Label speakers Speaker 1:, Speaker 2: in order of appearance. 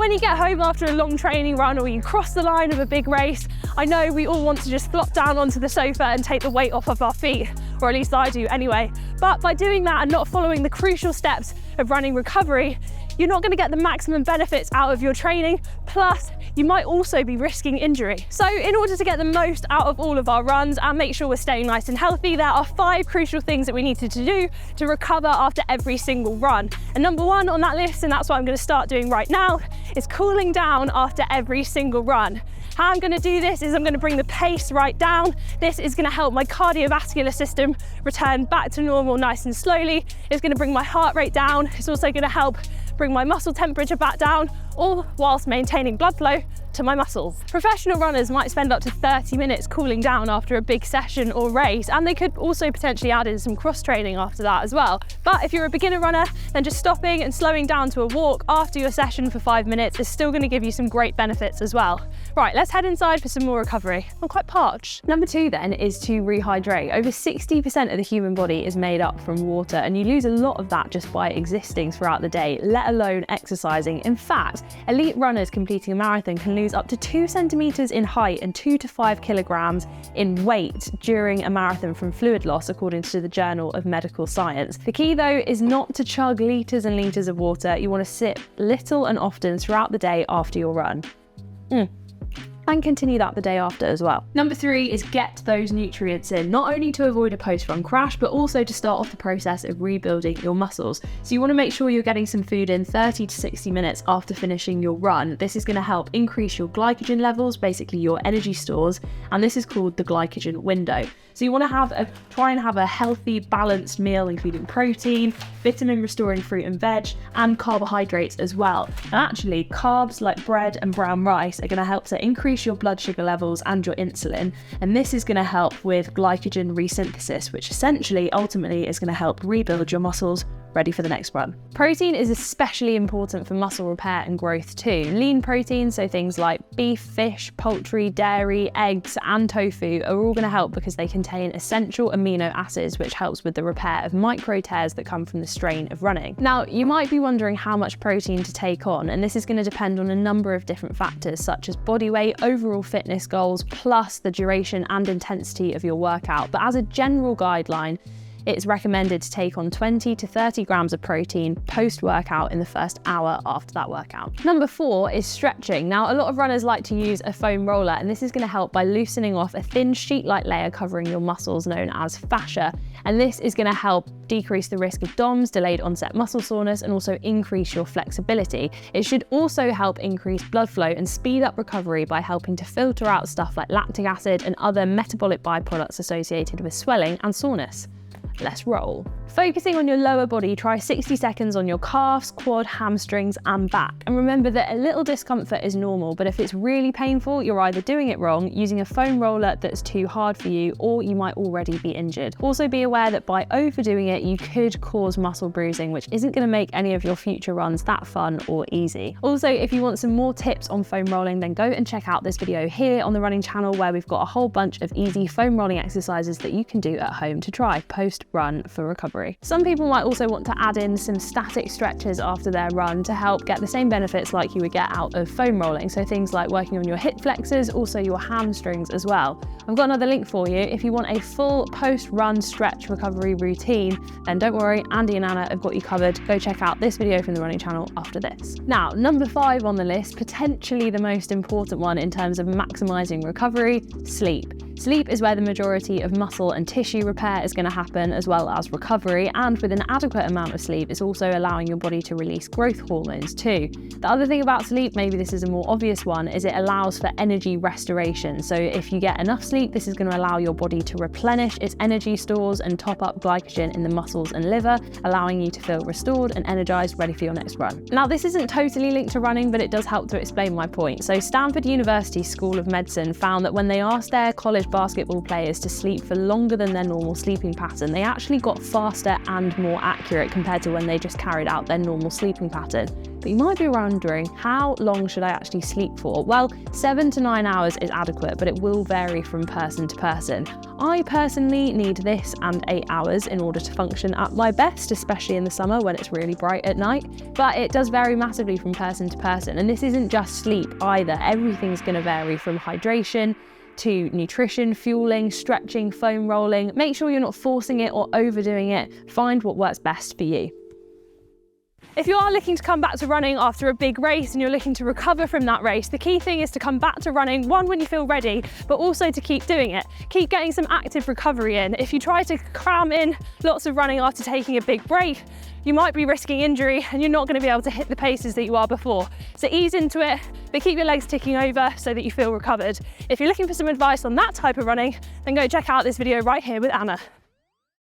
Speaker 1: when you get home after a long training run or you cross the line of a big race, I know we all want to just flop down onto the sofa and take the weight off of our feet, or at least I do anyway. But by doing that and not following the crucial steps of running recovery, you're not going to get the maximum benefits out of your training, plus you might also be risking injury. So in order to get the most out of all of our runs and make sure we're staying nice and healthy, there are 5 crucial things that we need to do to recover after every single run. And number 1 on that list, and that's what I'm going to start doing right now, is cooling down after every single run. How I'm going to do this is I'm going to bring the pace right down. This is going to help my cardiovascular system return back to normal nice and slowly. It's going to bring my heart rate down. It's also going to help bring my muscle temperature back down, all whilst maintaining blood flow to my muscles. Professional runners might spend up to 30 minutes cooling down after a big session or race, and they could also potentially add in some cross training after that as well. But if you're a beginner runner, then just stopping and slowing down to a walk after your session for 5 minutes is still going to give you some great benefits as well. Right, let's head inside for some more recovery. I'm quite parched. Number 2 then is to rehydrate. Over 60% of the human body is made up from water, and you lose a lot of that just by existing throughout the day, let alone exercising. In fact, elite runners completing a marathon can lose up to 2 centimeters in height and 2 to 5 kilograms in weight during a marathon from fluid loss, according to the Journal of Medical Science. The key though is not to chug litres and litres of water. You want to sip little and often throughout the day after your run. And continue that the day after as well. Number 3 is get those nutrients in, not only to avoid a post-run crash, but also to start off the process of rebuilding your muscles. So you want to make sure you're getting some food in 30 to 60 minutes after finishing your run. This is going to help increase your glycogen levels, basically your energy stores, and this is called the glycogen window. So you want to try and have a healthy, balanced meal, including protein, vitamin restoring fruit and veg, and carbohydrates as well. And actually, carbs like bread and brown rice are going to help to increase your blood sugar levels and your insulin. And this is going to help with glycogen resynthesis, which essentially, ultimately, is going to help rebuild your muscles ready for the next run. Protein is especially important for muscle repair and growth too. Lean protein, so things like beef, fish, poultry, dairy, eggs, and tofu are all going to help because they contain essential amino acids, which helps with the repair of micro tears that come from the strain of running. Now, you might be wondering how much protein to take on, and this is going to depend on a number of different factors, such as body weight, overall fitness goals, plus the duration and intensity of your workout. But as a general guideline, it's recommended to take on 20 to 30 grams of protein post-workout in the first hour after that workout. Number 4 is stretching. Now, a lot of runners like to use a foam roller, and this is going to help by loosening off a thin sheet-like layer covering your muscles known as fascia. And this is going to help decrease the risk of DOMS, delayed onset muscle soreness, and also increase your flexibility. It should also help increase blood flow and speed up recovery by helping to filter out stuff like lactic acid and other metabolic byproducts associated with swelling and soreness. Let's roll. Focusing on your lower body, try 60 seconds on your calves, quad, hamstrings, and back. And remember that a little discomfort is normal, but if it's really painful, you're either doing it wrong, using a foam roller that's too hard for you, or you might already be injured. Also be aware that by overdoing it, you could cause muscle bruising, which isn't going to make any of your future runs that fun or easy. Also, if you want some more tips on foam rolling, then go and check out this video here on the running channel, where we've got a whole bunch of easy foam rolling exercises that you can do at home to try post-run for recovery. Some people might also want to add in some static stretches after their run to help get the same benefits like you would get out of foam rolling. So things like working on your hip flexors, also your hamstrings as well. I've got another link for you. If you want a full post-run stretch recovery routine, then don't worry, Andy and Anna have got you covered. Go check out this video from the running channel after this. Now, number 5 on the list, potentially the most important one in terms of maximizing recovery, sleep. Sleep is where the majority of muscle and tissue repair is going to happen, as well as recovery, and with an adequate amount of sleep, it's also allowing your body to release growth hormones too. The other thing about sleep, maybe this is a more obvious one, is it allows for energy restoration. So if you get enough sleep, this is going to allow your body to replenish its energy stores and top up glycogen in the muscles and liver, allowing you to feel restored and energized, ready for your next run. Now, this isn't totally linked to running, but it does help to explain my point. So Stanford University School of Medicine found that when they asked their college basketball players to sleep for longer than their normal sleeping pattern, they actually got faster and more accurate compared to when they just carried out their normal sleeping pattern. But you might be wondering, how long should I actually sleep for? Well, 7 to 9 hours is adequate, but it will vary from person to person. I personally need this and 8 hours in order to function at my best, especially in the summer when it's really bright at night. But it does vary massively from person to person. And this isn't just sleep either. Everything's going to vary from hydration to nutrition, fueling, stretching, foam rolling. Make sure you're not forcing it or overdoing it. Find what works best for you. If you are looking to come back to running after a big race and you're looking to recover from that race, the key thing is to come back to running, one, when you feel ready, but also to keep doing it. Keep getting some active recovery in. If you try to cram in lots of running after taking a big break, you might be risking injury and you're not going to be able to hit the paces that you are before. So ease into it, but keep your legs ticking over so that you feel recovered. If you're looking for some advice on that type of running, then go check out this video right here with Anna.